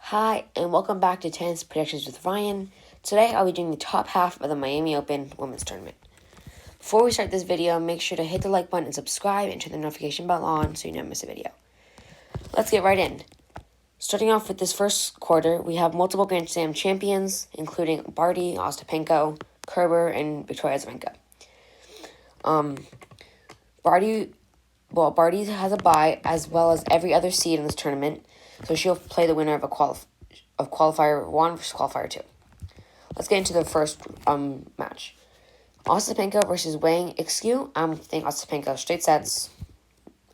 Hi, and welcome back to Tennis Predictions with Ryan. Today, I'll be doing the top half of the Miami Open Women's Tournament. Before we start this video, make sure to hit the like button and subscribe and turn the notification bell on so you never miss a video. Let's get right in. Starting off with this first quarter, we have multiple Grand Slam champions, including Barty, Ostapenko, Kerber, and Victoria Azarenka. Barty has a bye, as well as every other seed in this tournament, so she'll play the winner of qualifier 1 versus qualifier 2. Let's get into the first match. Ostapenko versus Wang Ixu. I think Ostapenko straight sets.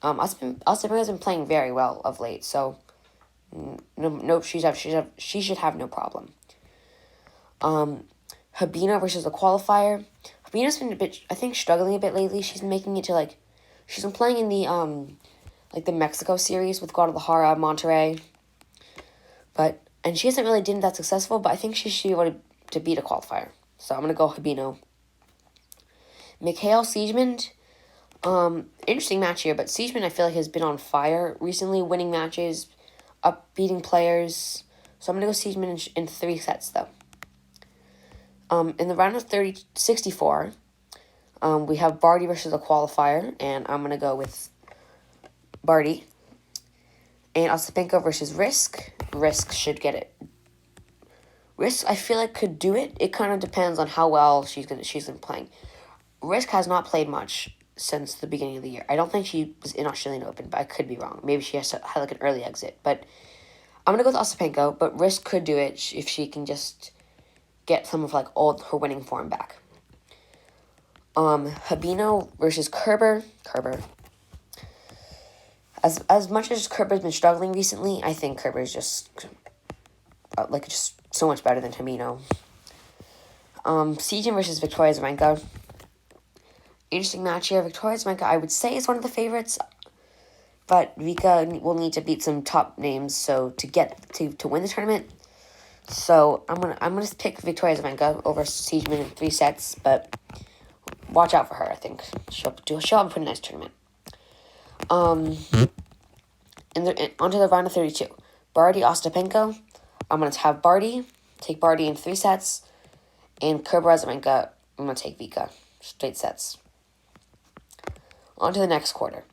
Ostapenko has been playing very well of late, so she should have no problem. Habino versus the qualifier. Habino's been struggling a bit lately. She's been making it to she's been playing in the the Mexico series with Guadalajara, Monterrey. And she hasn't really been that successful, but I think she should be able to beat a qualifier. So I'm going to go Habino. Mikhail Siegemund. Interesting match here, but Siegemund I feel like has been on fire recently, winning matches, beating players. So I'm going to go Siegemund in 3 sets, though. In the round of 64, we have Barty versus a qualifier, and I'm going to go with Barty. And Ostapenko versus Risk. Risk should get it. Risk, I feel like, could do it. It kind of depends on how well she's been playing. Risk has not played much since the beginning of the year. I don't think she was in Australian Open, but I could be wrong. Maybe she had an early exit. But I'm going to go with Ostapenko, but Risk could do it if she can just get some of her winning form back. Habino versus Kerber. As much as Kerber's been struggling recently, I think Kerber's just so much better than Habino. Siegemund versus Victoria Azarenka. Interesting match here. Victoria Azarenka, I would say, is one of the favorites, but Vika will need to beat some top names to win the tournament. So I'm gonna pick Victoria Azarenka over Siegemund in 3 sets, but watch out for her. I think she'll have a pretty nice tournament. Onto the round of 32. Barty, Ostapenko. I'm going to have take Barty in 3 sets. And Kerber, Azarenka, I'm going to take Vika. Straight sets. On to the next quarter.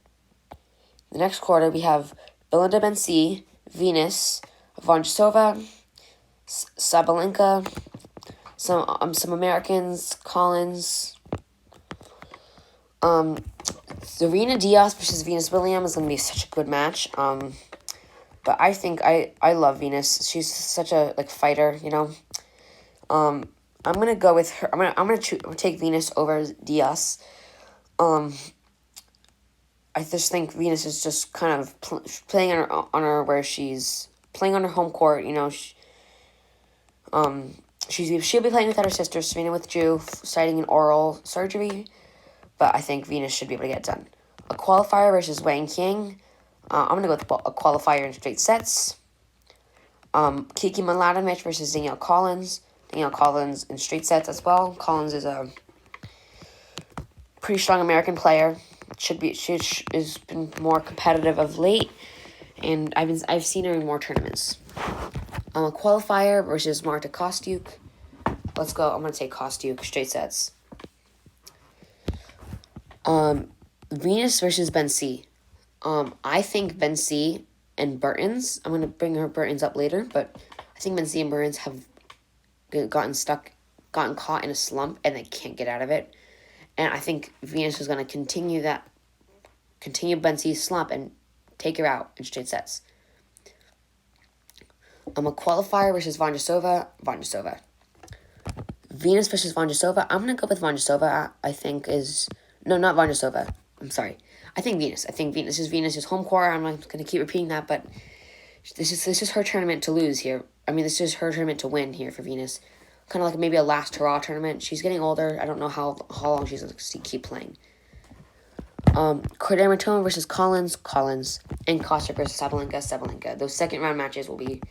The next quarter, we have Belinda Bencic, Venus, Vondrousova, Sabalenka, some Americans, Collins. Serena Diaz versus Venus Williams is going to be such a good match. But I think I love Venus. She's such a fighter, you know. I'm gonna go with her. I'm gonna take Venus over Diaz. I just think Venus is just kind of playing on her where she's playing on her home court. You know, she'll be playing without her sister. Serena withdrew, citing an oral surgery. But I think Venus should be able to get it done. A qualifier versus Wang Qing. I'm going to go with a qualifier in straight sets. Kiki Mladenovic versus Danielle Collins. Danielle Collins in straight sets as well. Collins is a pretty strong American player. Has been more competitive of late, and I've seen her in more tournaments. A qualifier versus Marta Kostyuk. Let's go. I'm going to take Kostyuk straight sets. Venus versus Bencic. I think Bencic and Burtons, I'm going to bring her Burtons up later, but I think Bencic and Burtons have gotten caught in a slump, and they can't get out of it. And I think Venus is going to continue Bencic's slump and take her out in straight sets. A qualifier versus Vondrousova. Venus versus Vondrousova. I'm going to go with Vondrousova, not Vondrousova. I'm sorry. I think Venus. This is Venus' home court. I'm not going to keep repeating that, but this is her tournament to lose here. This is her tournament to win here for Venus. Kind of like maybe a last hurrah tournament. She's getting older. I don't know how long she's going to keep playing. Cordermatone versus Collins, and Kostyuk versus Sabalenka. Those second round matches will be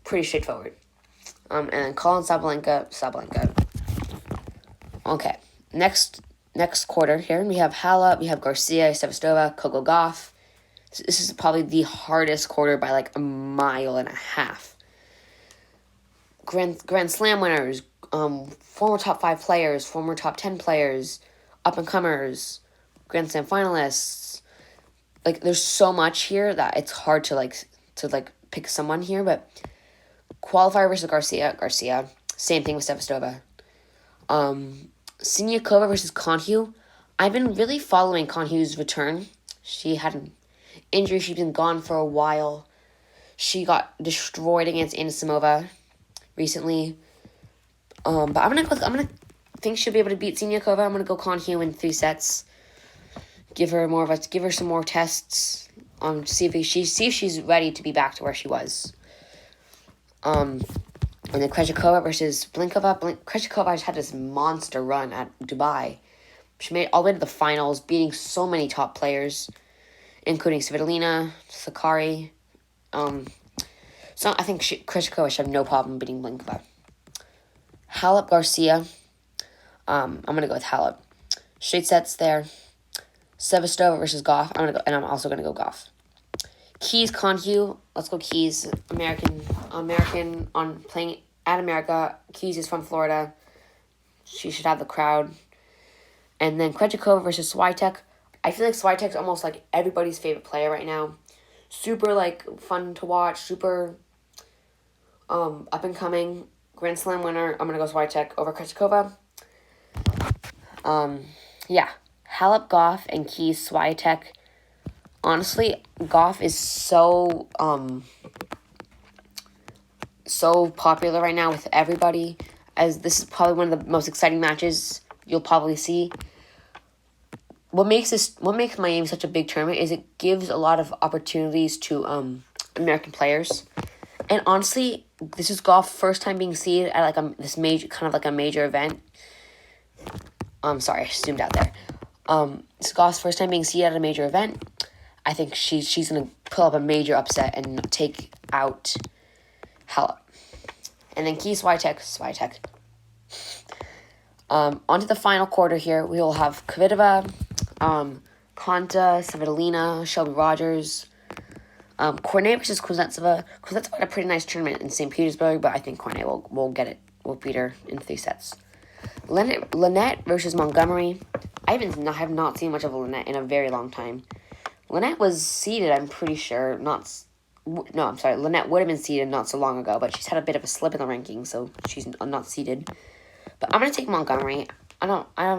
pretty straightforward. And then Collins, Sabalenka. Okay, next quarter here, we have Halep, we have Garcia, Sevastova, Coco Gauff. This is probably the hardest quarter by a mile and a half. Grand Slam winners, former top 5 players, former top 10 players, up and comers, Grand Slam finalists. Like, there's so much here that it's hard to pick someone here, but qualifier versus Garcia. Same thing with Sevastova. Siniakova versus Conhue. I've been really following Conhue's return. She had an injury. She's been gone for a while. She got destroyed against Anisimova recently. But I'm gonna think she'll be able to beat Siniakova. I'm gonna go Conhue in 3 sets. Give her some more tests. See if she's ready to be back to where she was. And then Krejcikova versus Blinkova. Krejcikova has had this monster run at Dubai. She made it all the way to the finals, beating so many top players, including Svitolina, Sakari. So I think Krejcikova should have no problem beating Blinkova. Halep Garcia. I'm gonna go with Halep. Straight sets there. Sevastova versus Goff. I'm also gonna go Goff. Keys Conhue. Let's go Keys. American on playing at America. Keys is from Florida. She should have the crowd. And then Krejcikova versus Swiatek. I feel like Swiatek's almost like everybody's favorite player right now. Super fun to watch. Super up and coming. Grand Slam winner. I'm gonna go Swiatek over Krejcikova. Yeah. Halep, Goff, and Keys, Swiatek. Honestly, Goff is so popular right now with everybody, as this is probably one of the most exciting matches you'll probably see. What makes Miami such a big tournament is it gives a lot of opportunities to American players. And honestly, this is Goff's first time being seeded at this major event. Sorry, I zoomed out there. It's Goff's first time being seeded at a major event. I think she's going to pull up a major upset and take out Halep. And then Keys, Swiatek. On to the final quarter here. We will have Kvitova, Konta, Svitolina, Shelby Rogers, Cornet versus Kuznetsova. Kuznetsova had a pretty nice tournament in St. Petersburg, but I think Cornet will get it. We'll beat her in 3 sets. Lynette versus Montgomery. I have not seen much of Lynette in a very long time. Lynette was seeded, I'm pretty sure. Lynette would have been seeded not so long ago, but she's had a bit of a slip in the rankings, so she's not seeded. But I'm gonna take Montgomery. I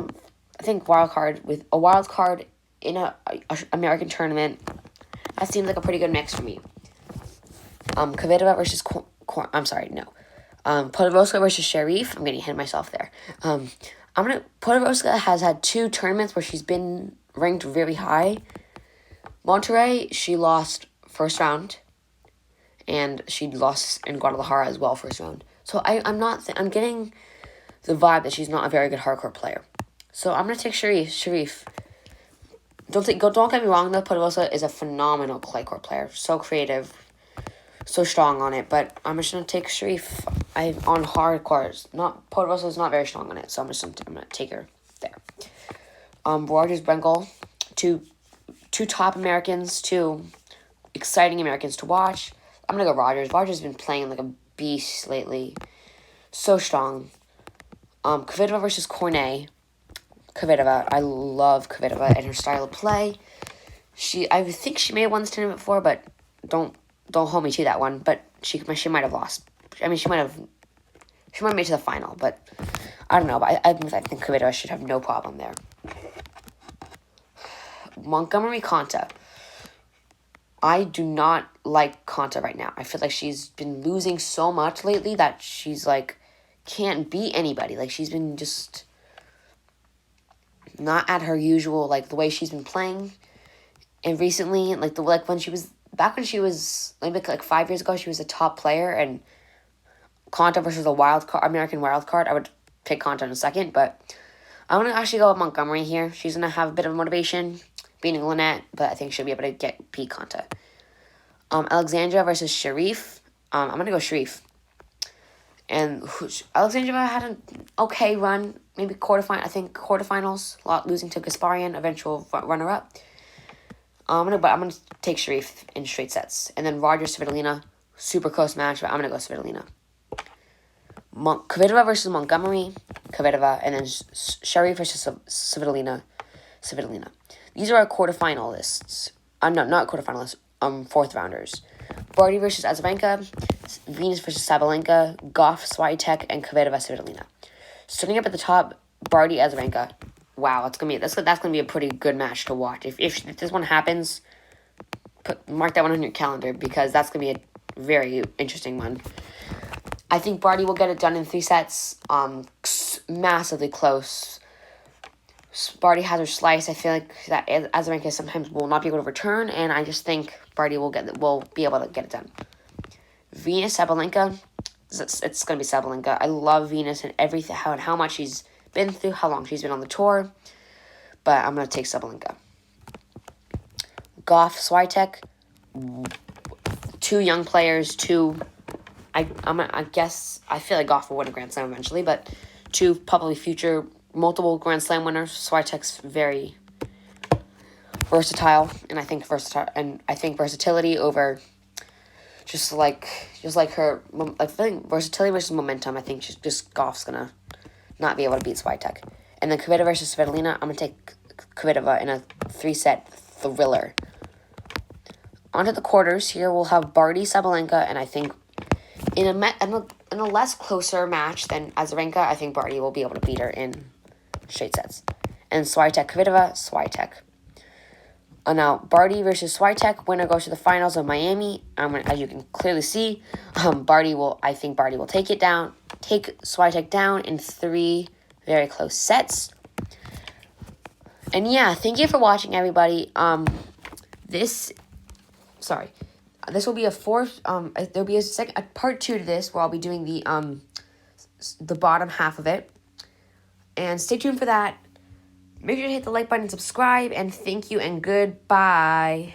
think wild card in a American tournament. That seems like a pretty good mix for me. Kvitova versus Podoroska versus Sharif. I'm getting ahead of myself there. Podoroska has had 2 tournaments where she's been ranked very high. Monterrey, she lost first round, and she lost in Guadalajara as well first round. So I'm getting the vibe that she's not a very good hardcore player. So I'm gonna take Sharif. Don't get me wrong though. Podoroska is a phenomenal clay court player. So creative, so strong on it. But I'm just gonna take Sharif. On hard courts. Podoroska is not very strong on it, so I'm gonna take her there. Rogers, Brengel, two top Americans, 2 exciting Americans to watch. I'm gonna go Rogers. Rogers has been playing like a beast lately. So strong. Kvitova versus Cornet. Kvitova. I love Kvitova and her style of play. I think she may have won this tournament before, but don't hold me to that one. But she might have lost. I mean, she might have made it to the final, but I don't know. But I think Kvitova should have no problem there. Montgomery Konta. I do not like Konta right now. I feel like she's been losing so much lately that she's can't beat anybody. She's been just not at her usual, the way she's been playing. And recently, when she was maybe 5 years ago, she was a top player, and Konta versus American wild card, I would pick Konta in a second, but I'm going to actually go with Montgomery here. She's going to have a bit of motivation beating Lynette, but I think she'll be able to beat Konta. Alexandra versus Sharif. I'm going to go Sharif. And Alexandra had an okay run, maybe quarterfinals, losing to Gasparian, eventual runner-up. I'm gonna take Sharif in straight sets, and then Rogers Svitolina, super close match, but I'm gonna go Svitolina. Kvitova versus Montgomery, Kvitova, and then Sherry versus Svitolina, Svitolina. These are our quarterfinalists. No, not quarterfinalists. Fourth rounders. Barty versus Azarenka, Venus versus Sabalenka, Goff, Swiatek, and Kvitova, Svitolina. Starting up at the top, Barty, Azarenka. Wow, that's gonna be a pretty good match to watch. If this one happens, mark that one on your calendar because that's gonna be a very interesting one. I think Barty will get it done in 3 sets. Massively close. Barty has her slice. I feel like that Azarenka sometimes will not be able to return, and I just think Barty will be able to get it done. Venus, Sabalenka. It's gonna be Sabalenka. I love Venus and everything, how much she's been through, how long she's been on the tour, but I'm gonna take Sabalenka. Goff, Swiatek. 2 young players. I guess I feel like Goff will win a Grand Slam eventually, but 2 probably future multiple Grand Slam winners. Swiatek's very versatile, and I think versatility over just like her, I think versatility versus momentum. I think just Goff's gonna not be able to beat Swiatek. And then Kvitova versus Svitolina. I'm gonna take Kvitova in a 3-set thriller. On to the quarters. Here we'll have Barty, Sabalenka, and I think in a less closer match than Azarenka, I think Barty will be able to beat her in straight sets. And Swiatek, Kvitova, Swiatek. Now, Barty versus Swiatek, winner goes to the finals of Miami. As you can clearly see, I think Barty will take Swiatek down in 3 very close sets. And yeah, thank you for watching, everybody. This will be a fourth. There'll be a part 2 to this where I'll be doing the bottom half of it. And stay tuned for that. Make sure to hit the like button and subscribe. And thank you and goodbye.